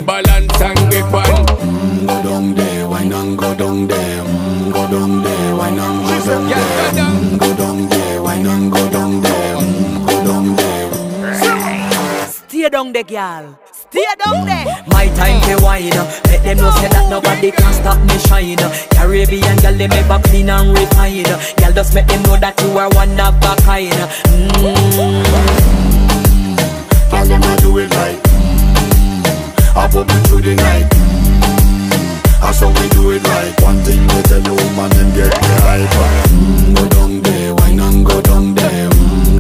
balance and grip on. Go down there, why not go down there? Go down there, why not go down there? Go down there, why not go down there? Go down there. Stay down there, girl. Stay down there. My time to wine. Let them know say that nobody can stop me shine. Caribbean girl, they make back clean and refined. Girl, just make them know that you are one of a kind. Girl, them do it right. I bubble through the night. I saw we